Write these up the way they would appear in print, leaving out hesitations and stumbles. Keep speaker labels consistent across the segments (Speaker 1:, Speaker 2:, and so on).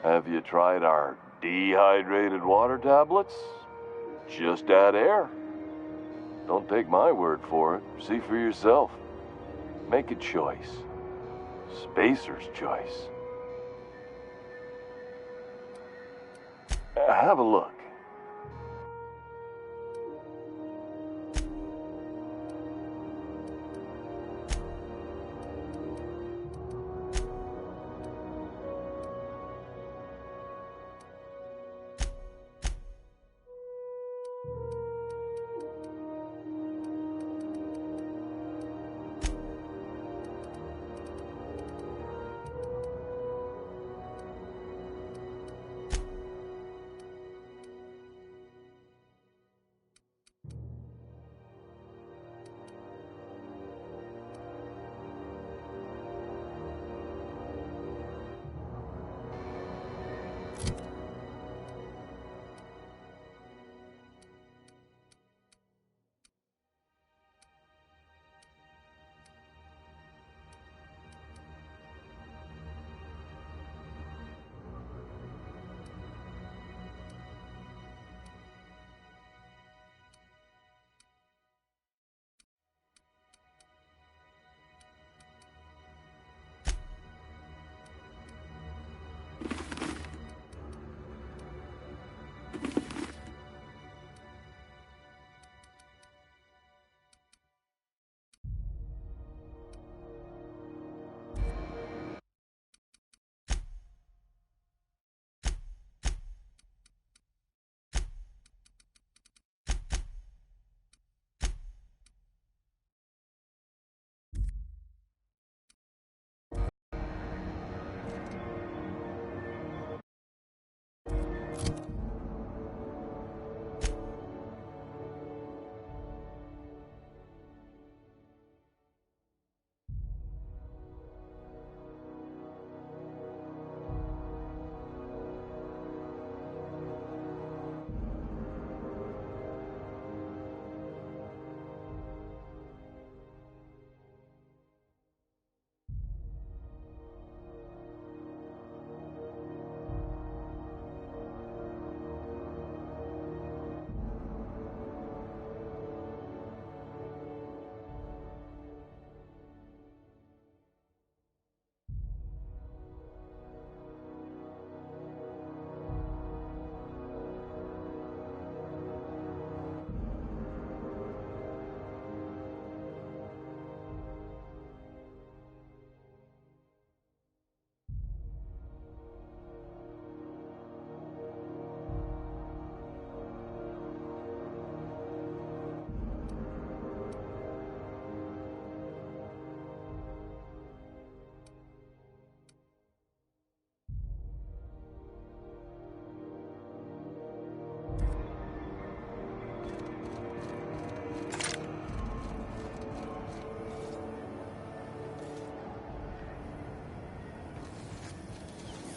Speaker 1: Have you tried our dehydrated water tablets? Just add air. Don't take my word for it. See for yourself. Make a choice. Spacer's choice. Have a look.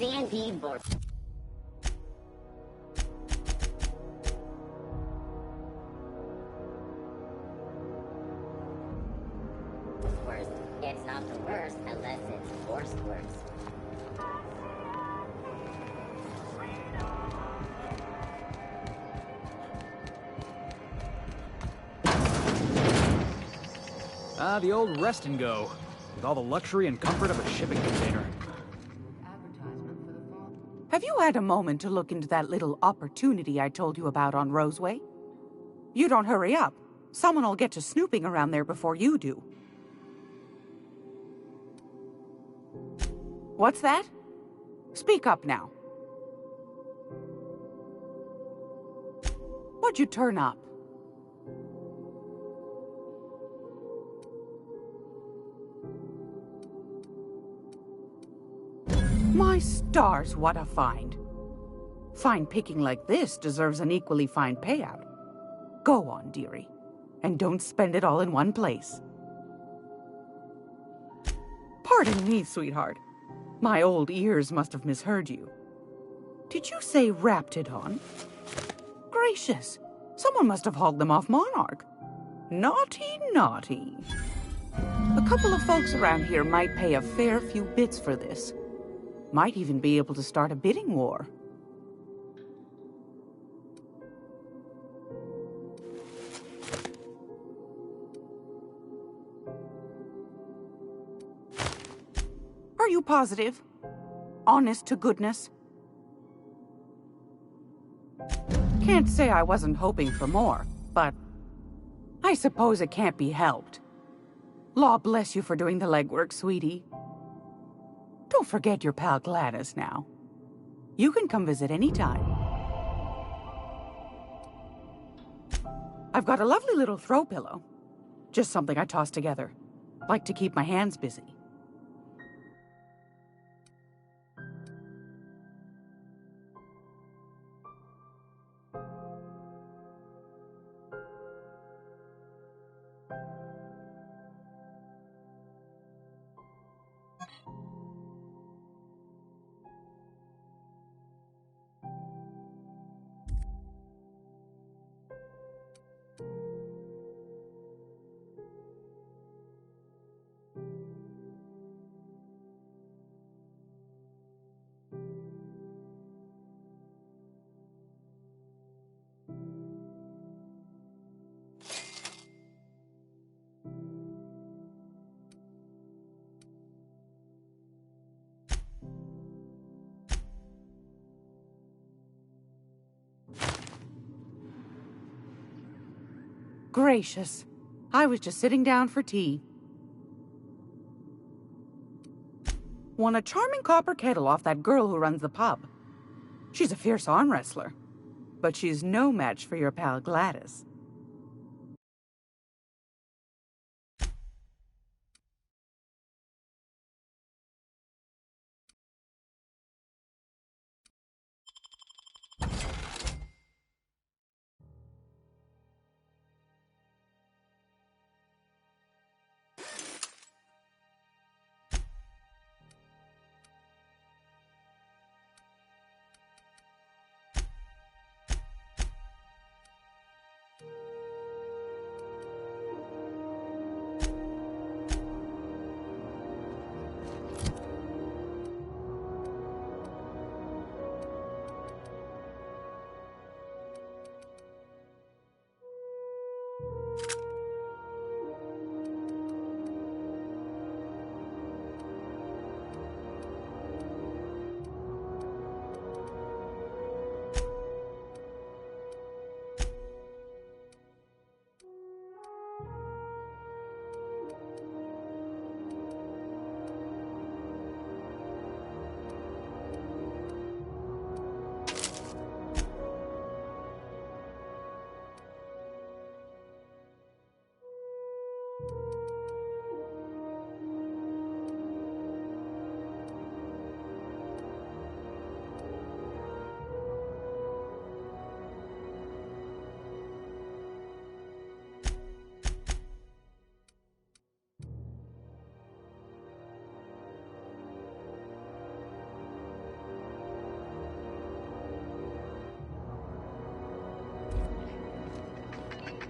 Speaker 2: Sandy board. Worst. It's not the worst unless it's forced worse.
Speaker 3: Ah, the old rest and go, with all the luxury and comfort of a shipping container.
Speaker 4: Have you had a moment to look into that little opportunity I told you about on Roseway? You don't hurry up. Someone will get to snooping around there before you do. What's that? Speak up now. What'd you turn up? My stars, what a find. Fine picking like this deserves an equally fine payout. Go on, dearie, and don't spend it all in one place. Pardon me, sweetheart. My old ears must have misheard you. Did you say Raptidon? Gracious, someone must have hauled them off Monarch. Naughty, naughty. A couple of folks around here might pay a fair few bits for this. Might even be able to start a bidding war. Are you positive? Honest to goodness? Can't say I wasn't hoping for more, but I suppose it can't be helped. Law bless you for doing the legwork, sweetie. Don't forget your pal Gladys now. You can come visit anytime. I've got a lovely little throw pillow. Just something I toss together. Like to keep my hands busy. Gracious. I was just sitting down for tea. Won a charming copper kettle off that girl who runs the pub. She's a fierce arm wrestler, but she's no match for your pal Gladys.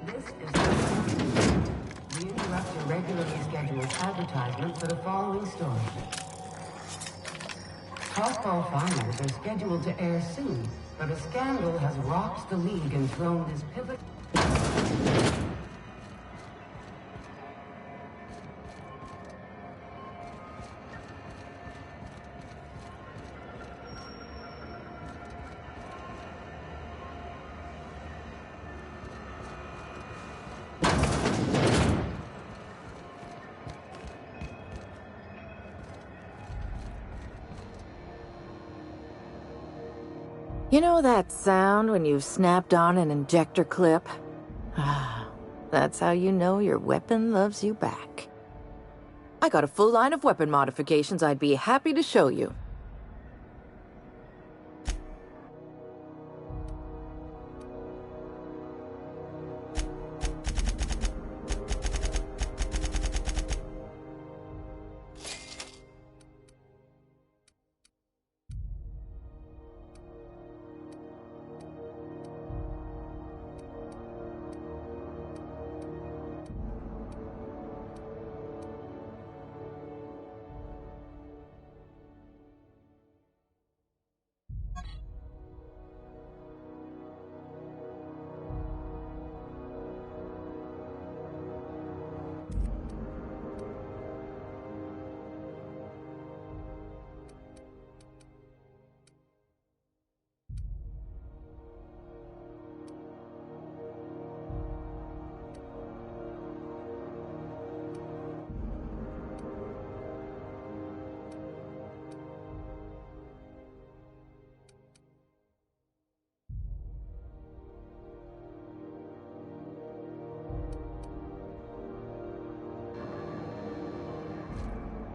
Speaker 5: This is we interrupt your regularly scheduled advertisement for the following story. Softball finals are scheduled to air soon, but a scandal has rocked the league and thrown this pivot.
Speaker 6: You know that sound when you've snapped on an injector clip? Ah, that's how you know your weapon loves you back. I got a full line of weapon modifications I'd be happy to show you.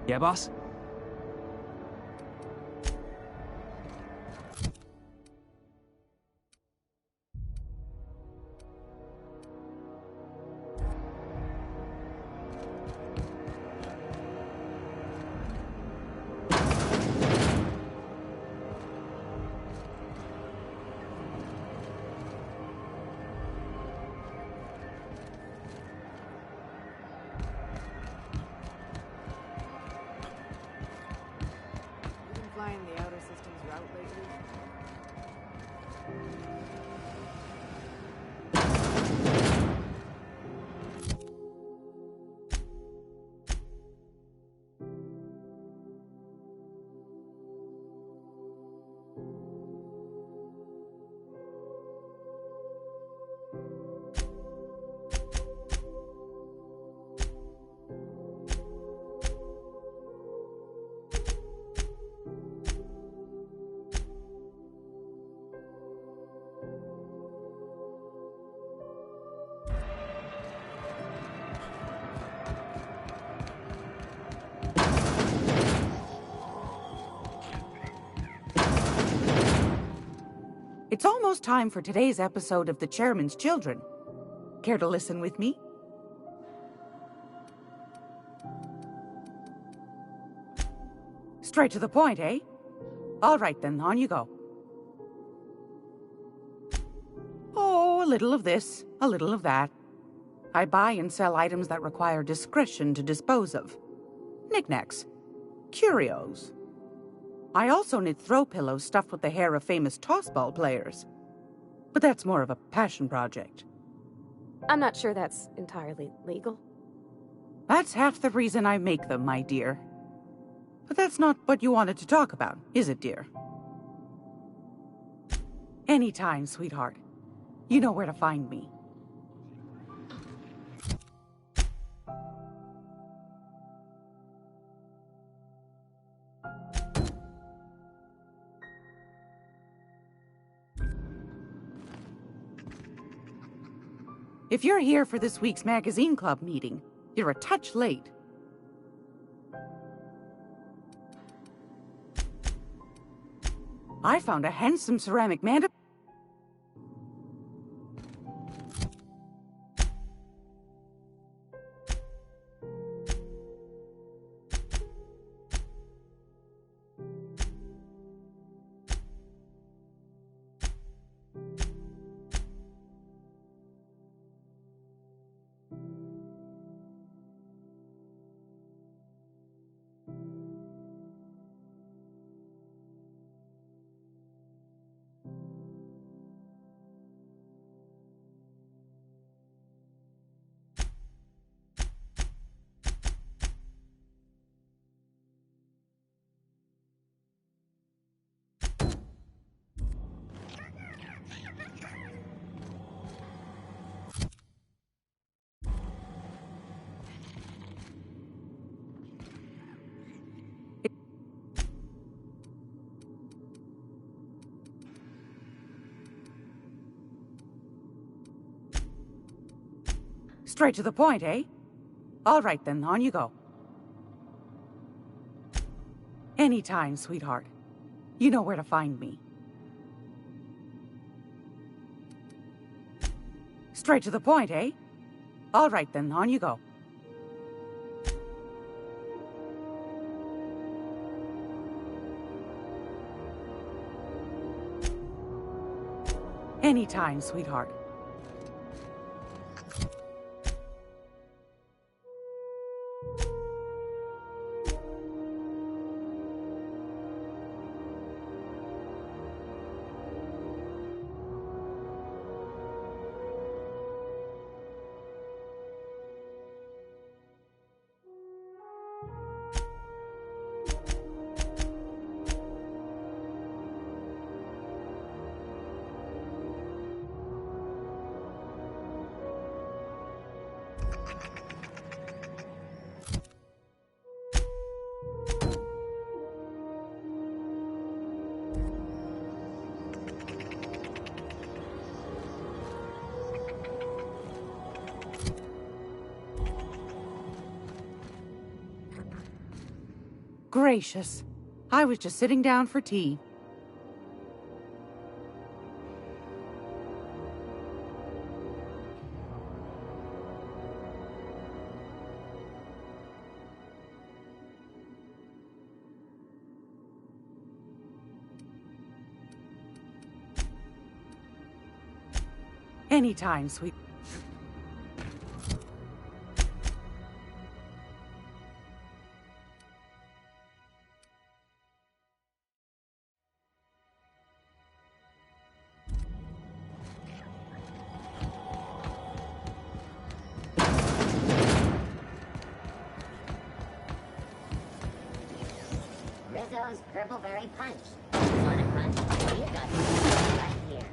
Speaker 3: Yeah, boss?
Speaker 7: Flying the outer systems route lately?
Speaker 4: It's almost time for today's episode of The Chairman's Children. Care to listen with me? Straight to the point, eh? All right then, on you go. Oh, a little of this, a little of that. I buy and sell items that require discretion to dispose of. Knickknacks. Curios. I also knit throw pillows stuffed with the hair of famous tossball players. But that's more of a passion project.
Speaker 8: I'm not sure that's entirely legal.
Speaker 4: That's half the reason I make them, my dear. But that's not what you wanted to talk about, is it, dear? Anytime, sweetheart. You know where to find me. If you're here for this week's magazine club meeting, you're a touch late. I found a handsome ceramic mantel. Straight to the point, eh? All right then, on you go. Anytime, sweetheart. You know where to find me. Straight to the point, eh? All right then, on you go. Anytime, sweetheart. gracious. I was just sitting down for tea. Anytime, sweet.
Speaker 2: Rizzo's Purple Berry Punch. Want a crunch? You got some right here.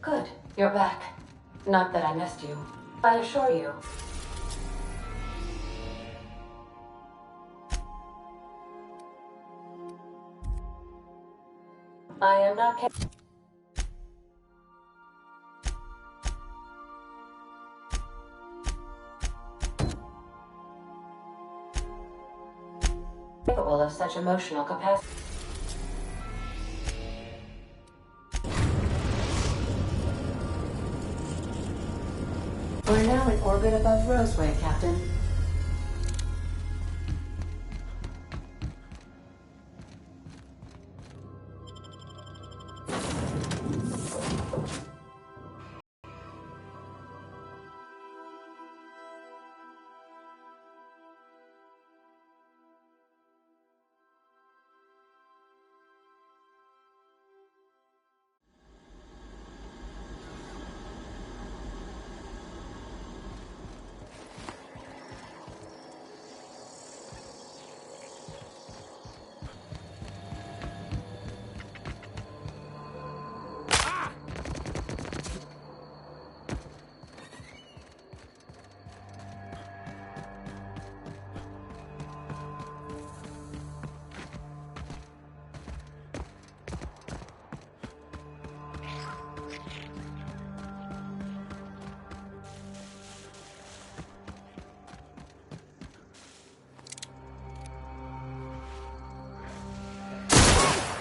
Speaker 5: Good, you're back. Not that I missed you. I assure you. I am not capable of such emotional capacity. We're now in orbit above Roseway, Captain.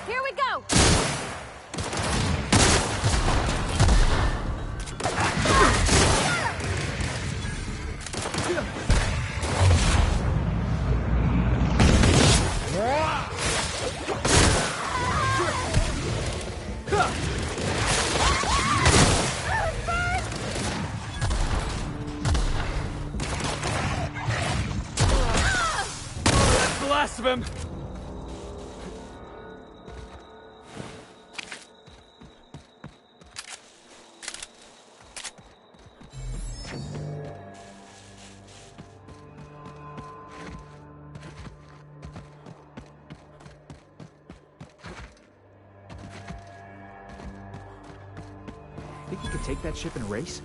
Speaker 8: Here we go!
Speaker 3: That's the last of him! Think you could take that ship and race?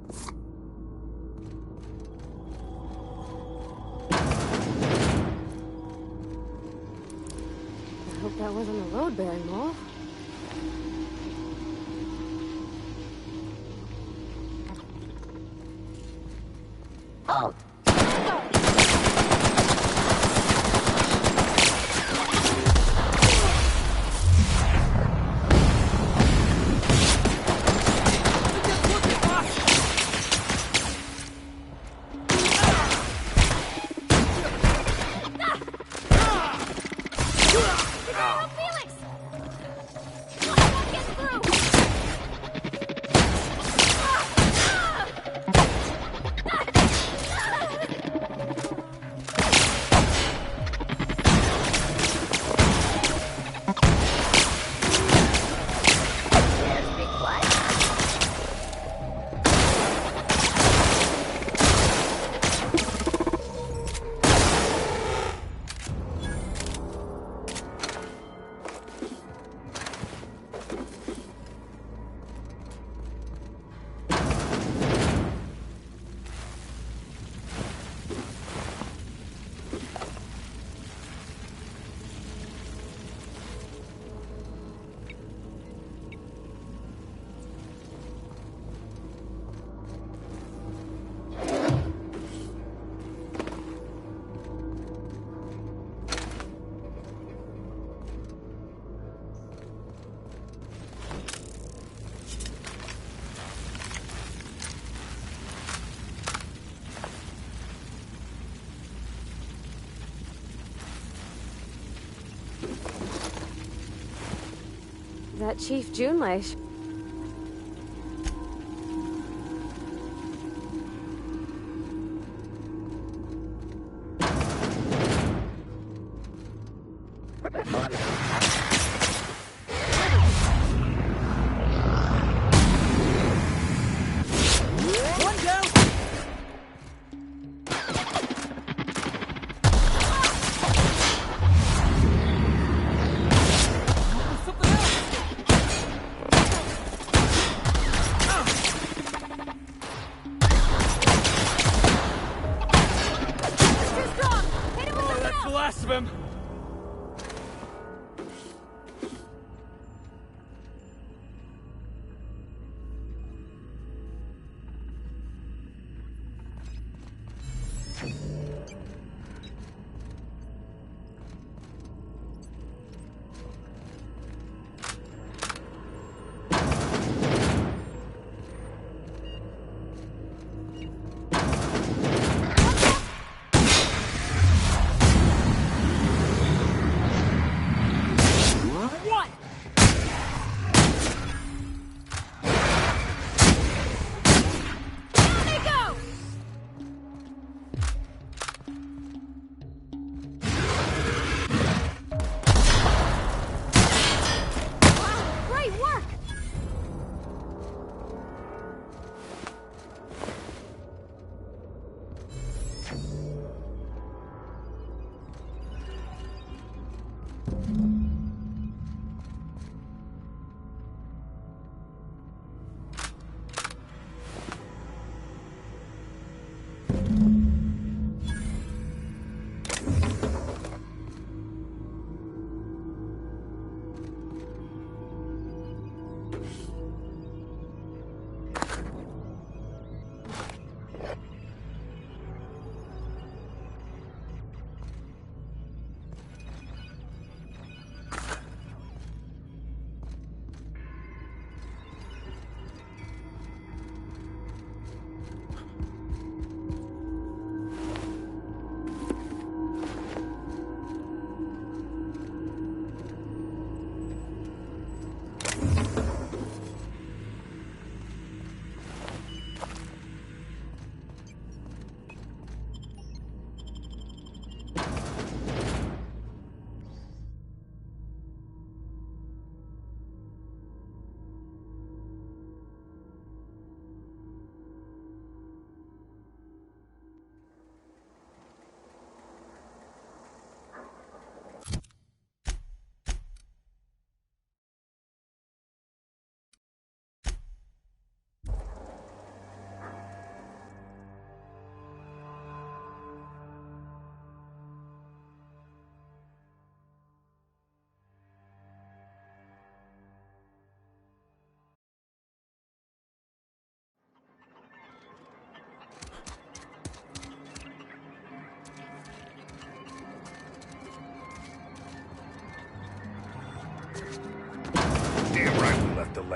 Speaker 8: I hope that wasn't a load-bearing mole.
Speaker 2: Oh,
Speaker 8: That Chief Junlei.
Speaker 3: One down! Something else!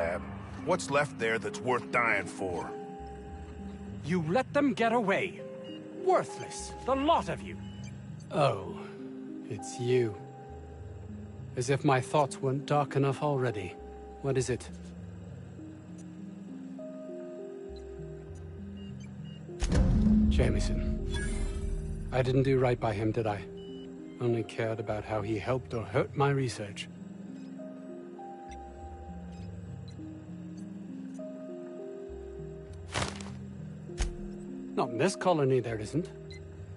Speaker 9: lab. What's left there that's worth dying for?
Speaker 10: You let them get away. Worthless, the lot of you. Oh, it's you. As if my thoughts weren't dark enough already. What is it? Jameson. I didn't do right by him, did I? Only cared about how he helped or hurt my research. Not in this colony, there isn't.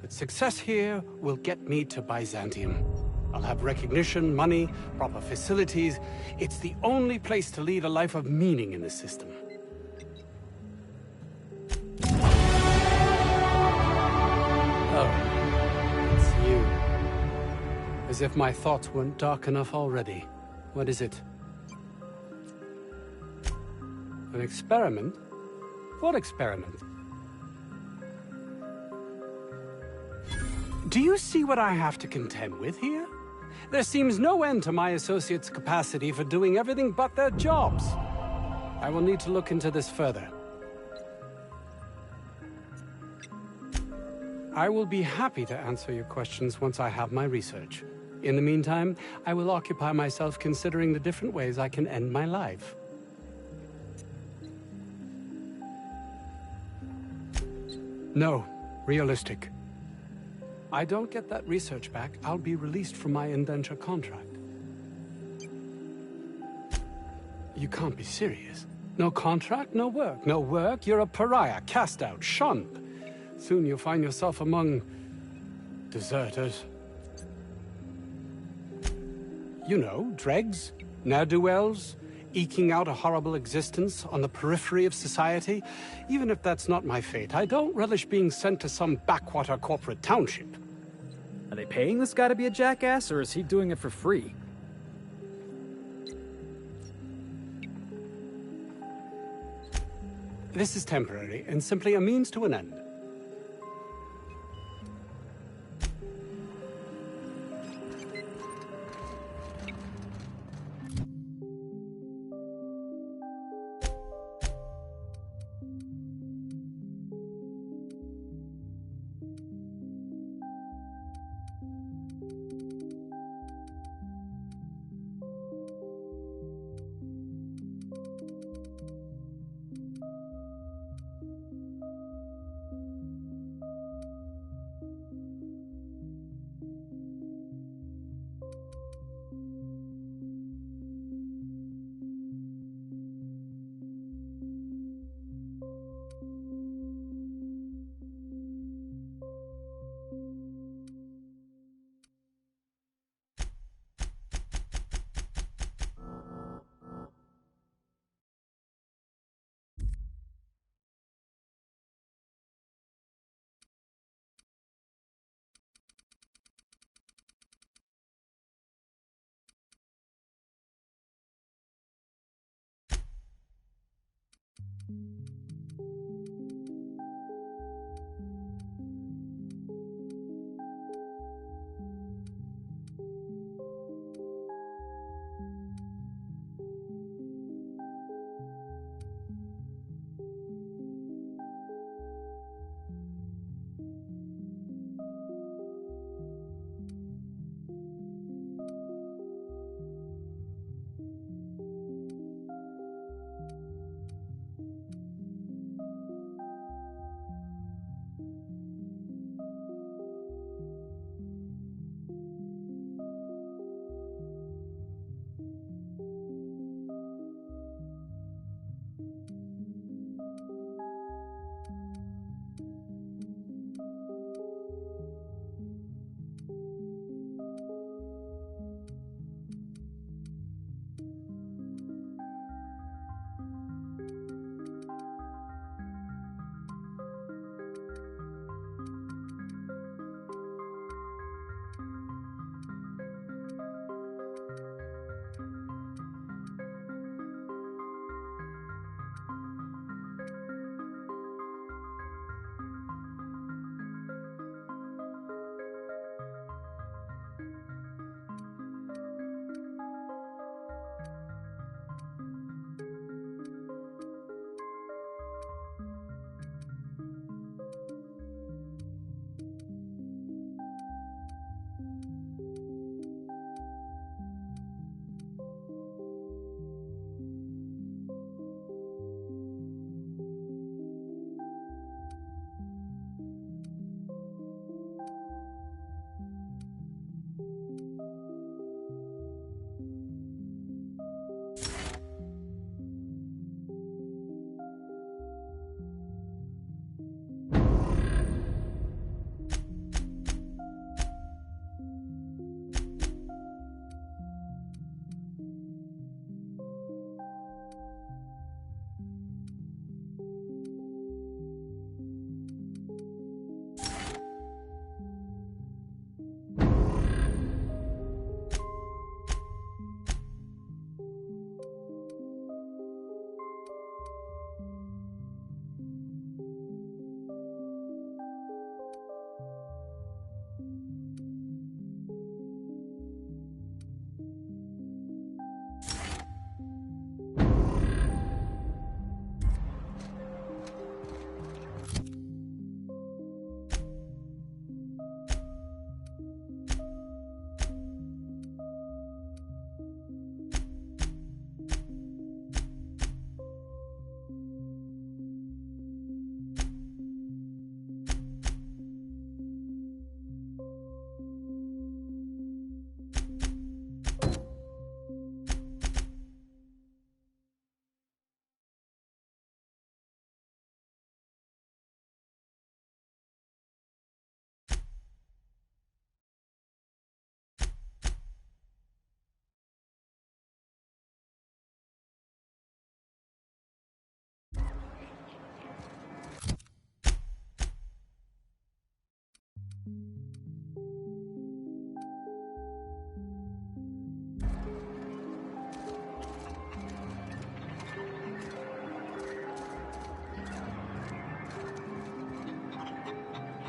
Speaker 10: But success here will get me to Byzantium. I'll have recognition, money, proper facilities. It's the only place to lead a life of meaning in this system. Oh, it's you. As if my thoughts weren't dark enough already. What is it? An experiment? What experiment? Do you see what I have to contend with here? There seems no end to my associates' capacity for doing everything but their jobs. I will need to look into this further. I will be happy to answer your questions once I have my research. In the meantime, I will occupy myself considering the different ways I can end my life. No, realistic. I don't get that research back, I'll be released from my indenture contract. You can't be serious. No contract, no work. No work, you're a pariah, cast out, shunned. Soon you'll find yourself among deserters. You know, dregs, ne'er-do-wells, eking out a horrible existence on the periphery of society. Even if that's not my fate, I don't relish being sent to some backwater corporate township.
Speaker 3: Are they paying this guy to be a jackass, or is he doing it for free?
Speaker 10: This is temporary, and simply a means to an end.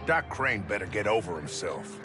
Speaker 9: Doc Crane better get over himself.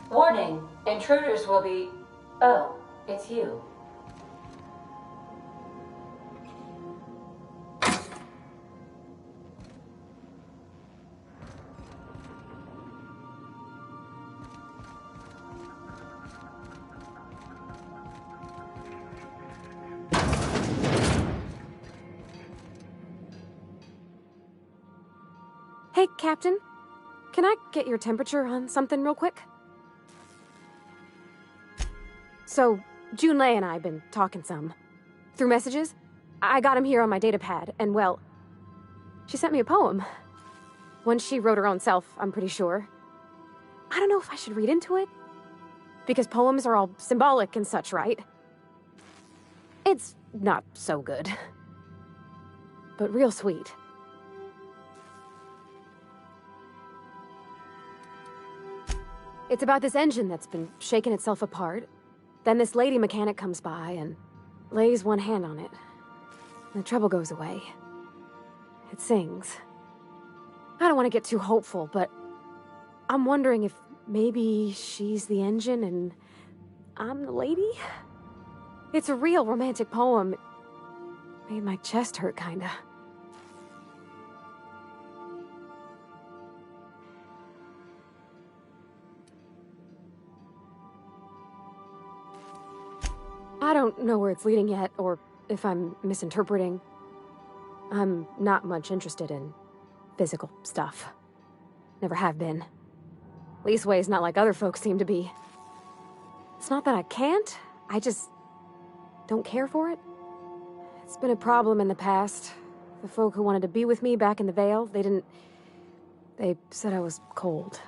Speaker 11: Warning, intruders will be... Oh, it's you.
Speaker 8: Hey, Captain. Can I get your temperature on something real quick? So, Junlei and I have been talking some. Through messages. I got him here on my datapad, and well... She sent me a poem. One she wrote her own self, I'm pretty sure. I don't know if I should read into it. Because poems are all symbolic and such, right? It's not so good. But real sweet. It's about this engine that's been shaking itself apart. Then this lady mechanic comes by and lays one hand on it. The trouble goes away. It sings. I don't want to get too hopeful, but I'm wondering if maybe she's the engine and I'm the lady? It's a real romantic poem. It made my chest hurt, kinda. I don't know where it's leading yet, or if I'm misinterpreting. I'm not much interested in physical stuff. Never have been. Leastways not like other folks seem to be. It's not that I can't, I just don't care for it. It's been a problem in the past. The folk who wanted to be with me back in the Vale, they said I was cold.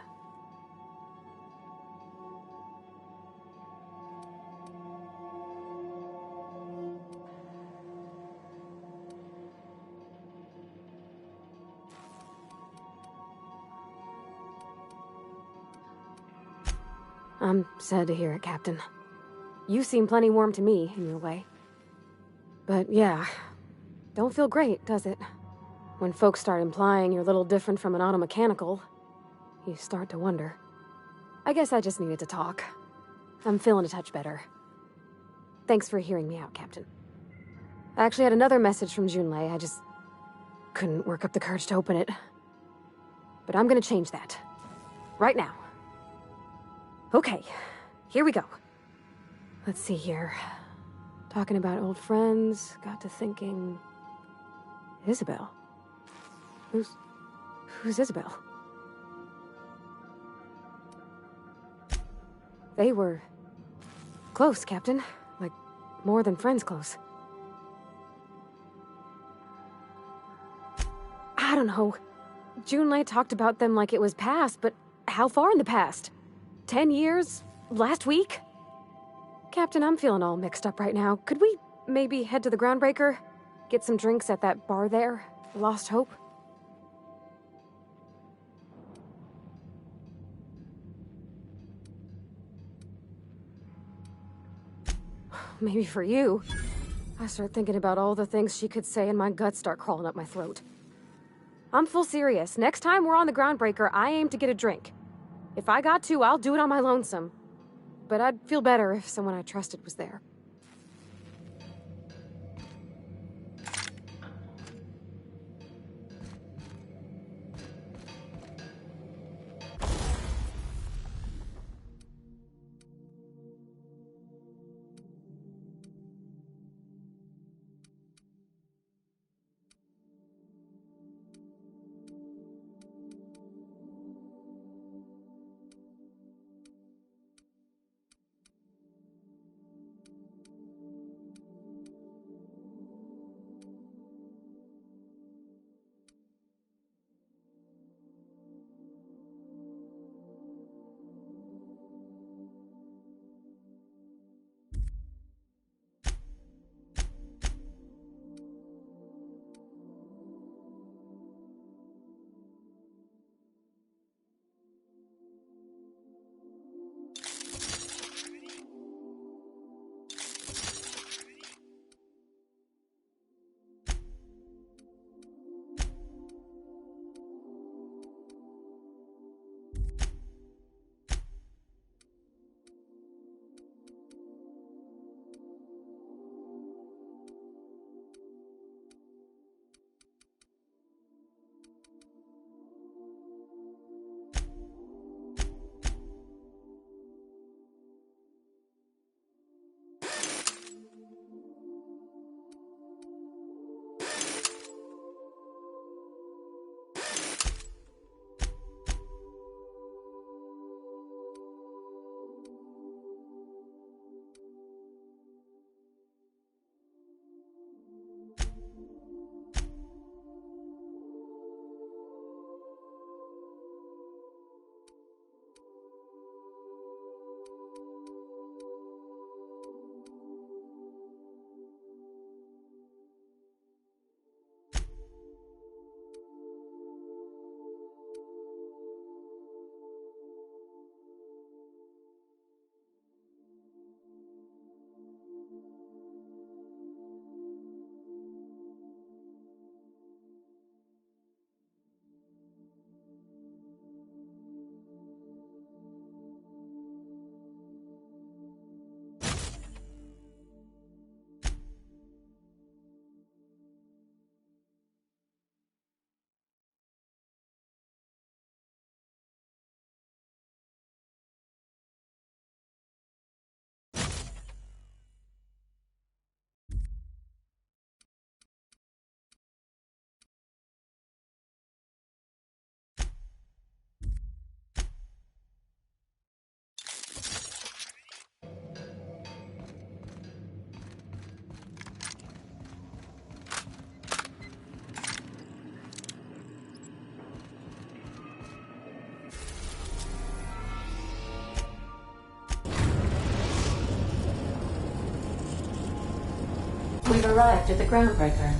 Speaker 8: I'm sad to hear it, Captain. You seem plenty warm to me, in your way. But yeah, don't feel great, does it? When folks start implying you're a little different from an automechanical, you start to wonder. I guess I just needed to talk. I'm feeling a touch better. Thanks for hearing me out, Captain. I actually had another message from Junlei, I just couldn't work up the courage to open it. But I'm gonna change that. Right now. Okay, here we go. Let's see here. Talking about old friends, got to thinking... Isabel? Who's Isabel? They were... close, Captain. Like, more than friends close. I don't know. Junlei talked about them like it was past, but how far in the past? 10 years? Last week? Captain, I'm feeling all mixed up right now. Could we maybe head to the Groundbreaker? Get some drinks at that bar there? Lost Hope? Maybe for you. I start thinking about all the things she could say and my guts start crawling up my throat. I'm full serious. Next time we're on the Groundbreaker, I aim to get a drink. If I got to, I'll do it on my lonesome. But I'd feel better if someone I trusted was there.
Speaker 11: arrived at the groundbreaker.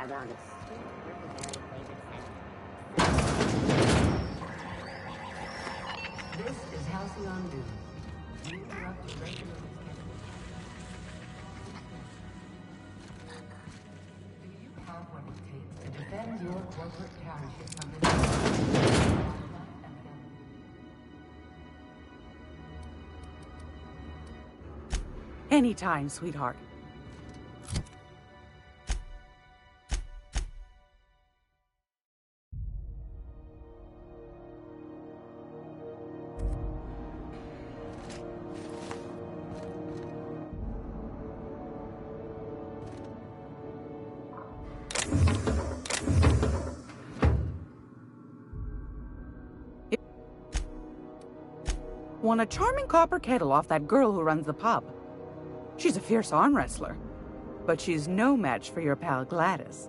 Speaker 2: Around its sweet purple berry flavored scent.
Speaker 5: This is Halcyon News. You interrupt the regular schedule. Do you have what it takes to defend your corporate township from the
Speaker 4: Anytime, sweetheart. Won a charming copper kettle off that girl who runs the pub. She's a fierce arm wrestler, but she's no match for your pal Gladys.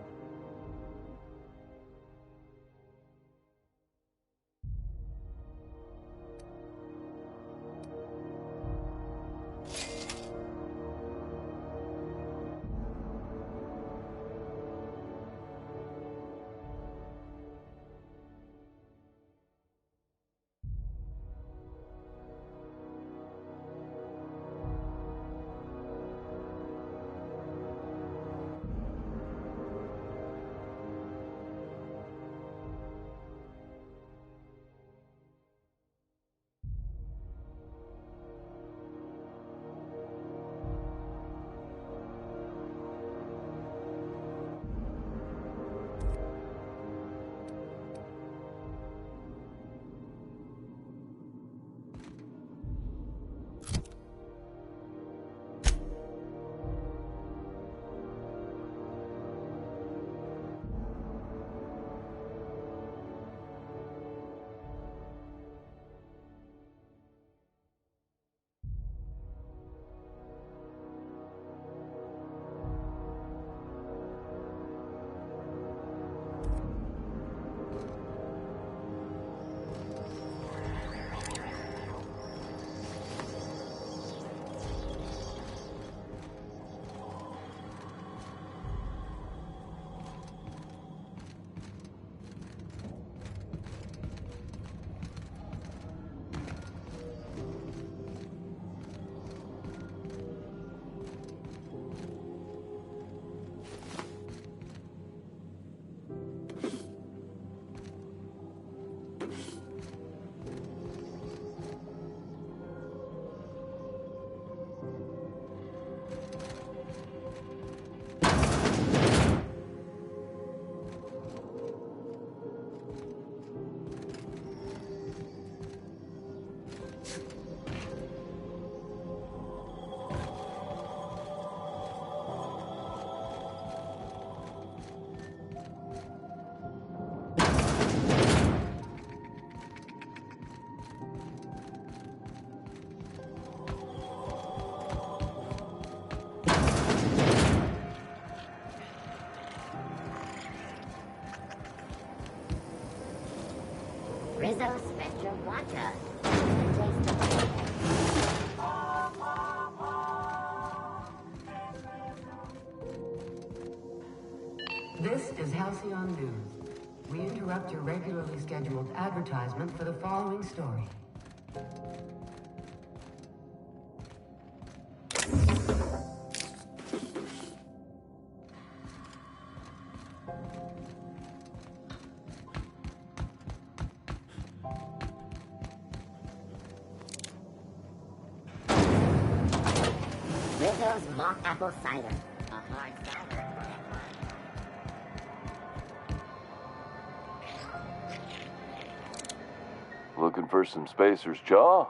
Speaker 2: Rizzo Spectra Vodka. Taste the
Speaker 5: This is Halcyon News. We interrupt your regularly scheduled advertisement for the following story.
Speaker 2: Rizzo's mock apple cider. A hard cider.
Speaker 1: Looking for some Spacer's Chaw?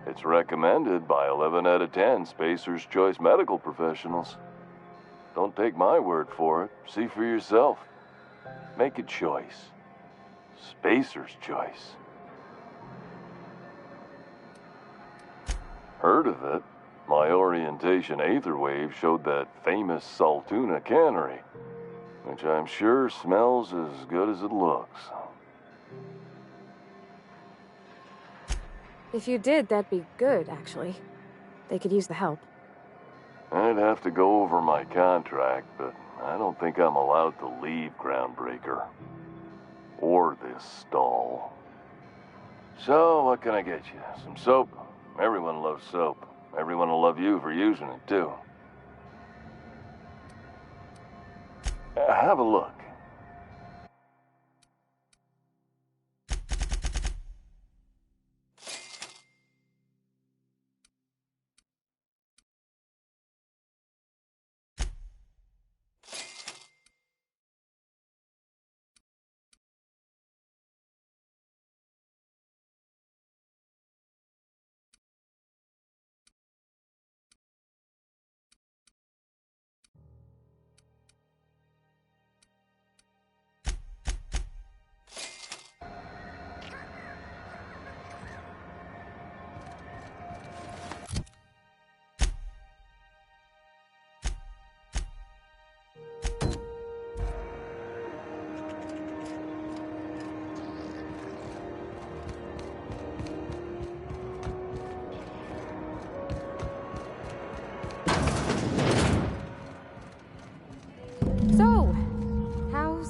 Speaker 1: It's recommended by 11 out of 10 Spacer's Choice medical professionals. Don't take my word for it. See for yourself. Make a choice. Spacer's Choice. Heard of it? My orientation aether wave showed that famous Saltuna cannery, which I'm sure smells as good as it looks.
Speaker 8: If you did, that'd be good, actually. They could use the help.
Speaker 1: I'd have to go over my contract, but I don't think I'm allowed to leave Groundbreaker. Or this stall. So, what can I get you? Some soap? Everyone loves soap. Everyone will love you for using it, too. Have a look.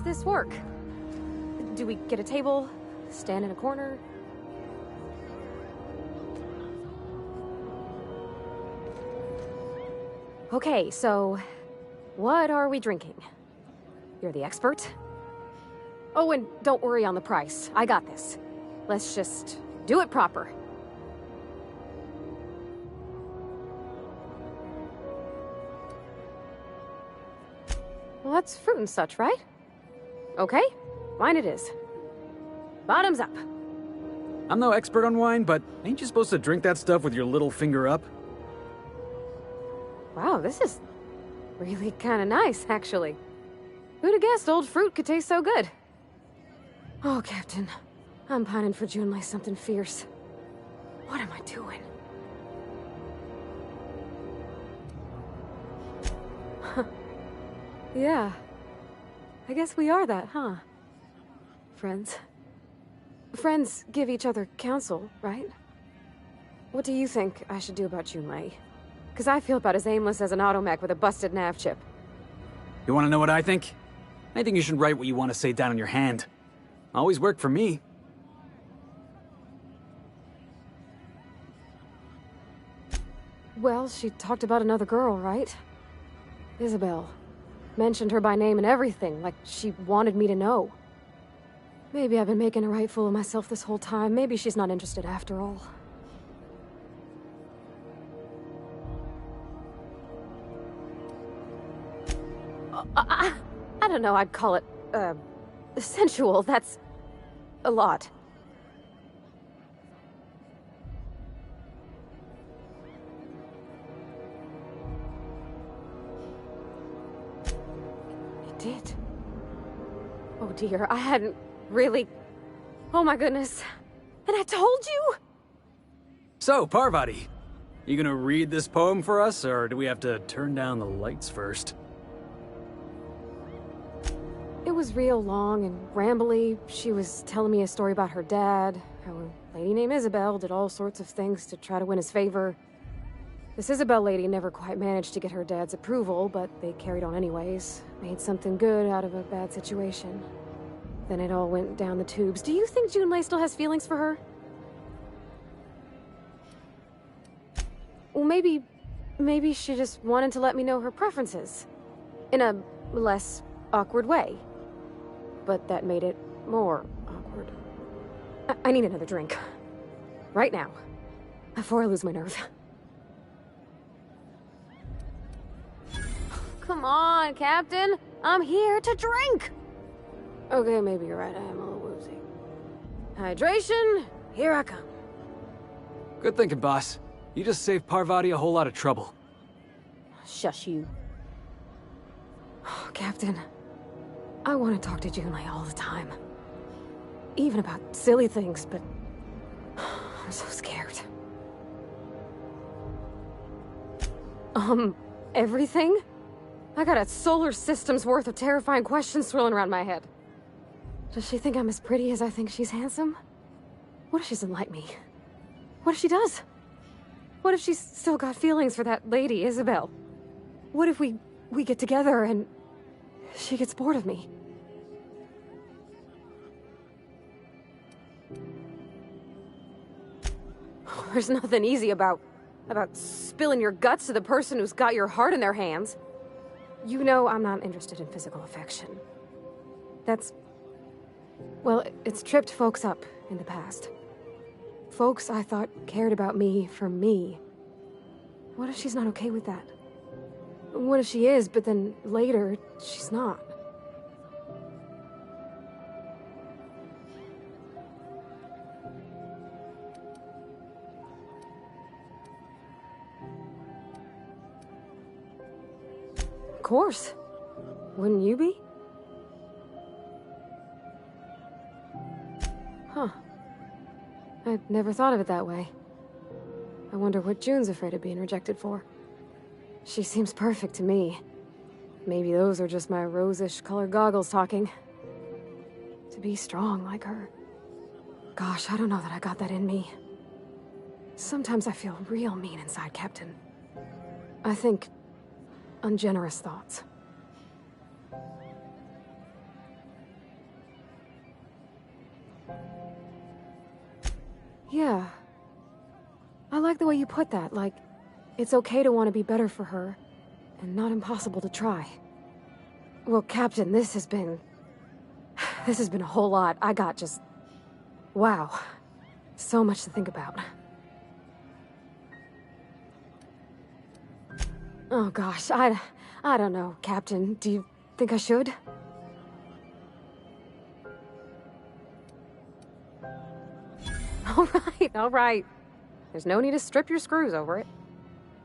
Speaker 8: This work? Do we get a table? Stand in a corner? Okay, so what are we drinking? You're the expert? Oh, and don't worry on the price. I got this. Let's just do it proper. Well, that's fruit and such, right? Okay, wine it is. Bottoms up.
Speaker 3: I'm no expert on wine, but ain't you supposed to drink that stuff with your little finger up?
Speaker 8: Wow, this is really kind of nice, actually. Who'd have guessed old fruit could taste so good? Oh, Captain, I'm pining for June like something fierce. What am I doing? Yeah. I guess we are that, huh? Friends. Friends give each other counsel, right? What do you think I should do about Junlei? Because I feel about as aimless as an automech with a busted nav chip.
Speaker 3: You want to know what I think? I think you should write what you want to say down on your hand. Always worked for me.
Speaker 8: Well, she talked about another girl, right? Isabel. Mentioned her by name and everything, like she wanted me to know. Maybe I've been making a right fool of myself this whole time. Maybe she's not interested after all. I don't know, I'd call it, sensual. That's a lot. It did. Oh dear, I hadn't really... Oh my goodness. And I told you?
Speaker 3: So, Parvati, you gonna read this poem for us, or do we have to turn down the lights first?
Speaker 8: It was real long and rambly. She was telling me a story about her dad, how a lady named Isabel did all sorts of things to try to win his favor. This Isabel lady never quite managed to get her dad's approval, but they carried on anyways. Made something good out of a bad situation. Then it all went down the tubes. Do you think Junlei still has feelings for her? Well, maybe she just wanted to let me know her preferences. In a less awkward way. But that made it more awkward. I need another drink. Right now. Before I lose my nerve. Come on, Captain. I'm here to drink. Okay, maybe you're right. I am a little woozy. Hydration, here I come.
Speaker 3: Good thinking, boss. You just saved Parvati a whole lot of trouble.
Speaker 8: Shush you. Captain, I want to talk to Junlei all the time. Even about silly things, but I'm so scared. Everything? I got a solar system's worth of terrifying questions swirling around my head. Does she think I'm as pretty as I think she's handsome? What if she doesn't like me? What if she does? What if she's still got feelings for that lady, Isabel? What if we get together and she gets bored of me? There's nothing easy about spilling your guts to the person who's got your heart in their hands. You know I'm not interested in physical affection. That's... well, it's tripped folks up in the past. Folks I thought cared about me for me. What if she's not okay with that? What if she is, but then later, she's not? Of course. Wouldn't you be? Huh. I'd never thought of it that way. I wonder what June's afraid of being rejected for. She seems perfect to me. Maybe those are just my rosish colored goggles talking. To be strong like her. Gosh, I don't know that I got that in me. Sometimes I feel real mean inside, Captain. I think ungenerous thoughts. Yeah. I like the way you put that, like, it's okay to want to be better for her, and not impossible to try. Well, Captain, this has been a whole lot. I got just... wow. So much to think about. Oh gosh, I don't know, Captain. Do you think I should? All right. There's no need to strip your screws over it.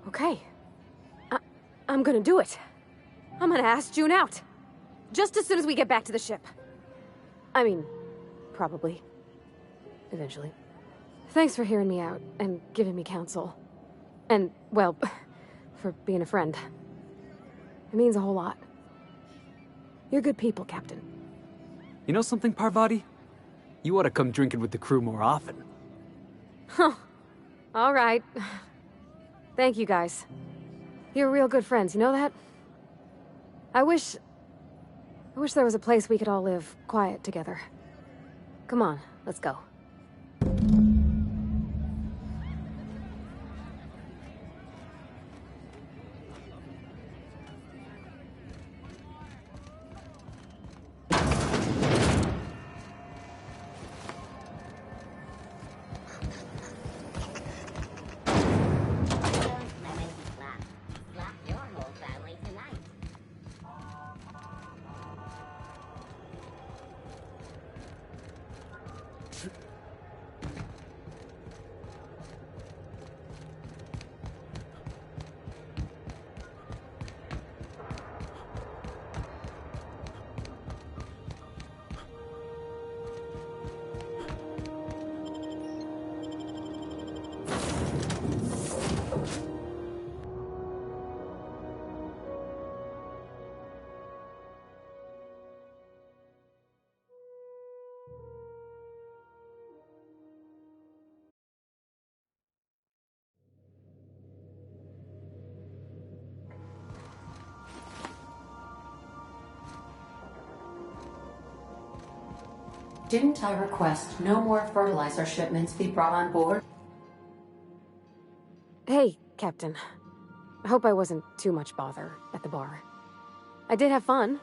Speaker 8: Okay. I'm gonna do it. I'm gonna ask June out. Just as soon as we get back to the ship. I mean, probably. Eventually. Thanks for hearing me out and giving me counsel. And, well, for being a friend. It means a whole lot. You're good people, Captain.
Speaker 3: You know something, Parvati? You ought to come drinking with the crew more often.
Speaker 8: Huh. All right. Thank you, guys. You're real good friends, you know that? I wish there was a place we could all live quiet together. Come on, let's go.
Speaker 11: Didn't I request no more fertilizer shipments be brought on board?
Speaker 8: Hey, Captain. I hope I wasn't too much bother at the bar. I did have fun,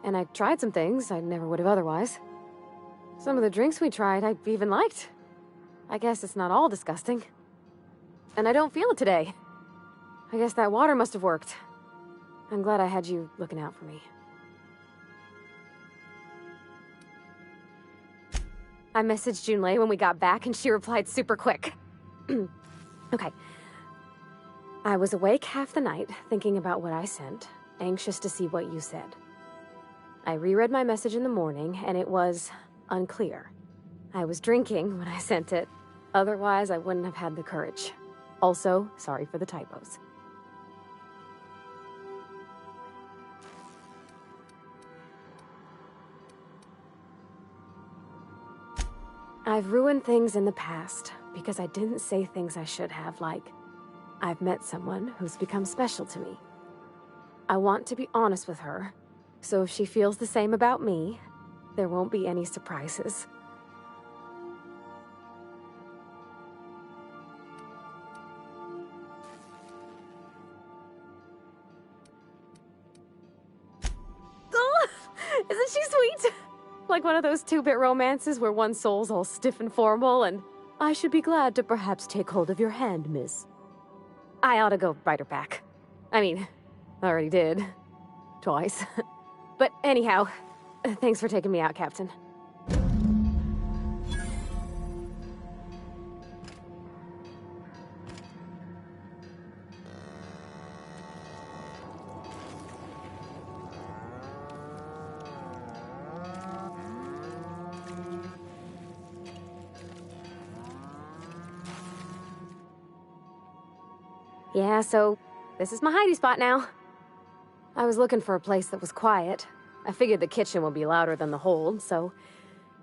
Speaker 8: and I tried some things I never would have otherwise. Some of the drinks we tried I even liked. I guess it's not all disgusting. And I don't feel it today. I guess that water must have worked. I'm glad I had you looking out for me. I messaged Junlei when we got back, and she replied super quick. Okay. I was awake half the night, thinking about what I sent, anxious to see what you said. I reread my message in the morning, and it was unclear. I was drinking when I sent it. Otherwise, I wouldn't have had the courage. Also, sorry for the typos. I've ruined things in the past because I didn't say things I should have, like, I've met someone who's become special to me. I want to be honest with her, so if she feels the same about me, there won't be any surprises. Oh, isn't she sweet? Like one of those two-bit romances where one soul's all stiff and formal and, I should be glad to perhaps take hold of your hand, miss. I ought to go write her back. I mean, I already did. Twice. But anyhow, thanks for taking me out, Captain. Yeah, so this is my hidey spot now. I was looking for a place that was quiet. I figured the kitchen would be louder than the hold, so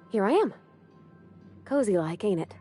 Speaker 8: here I am. Cozy like, ain't it?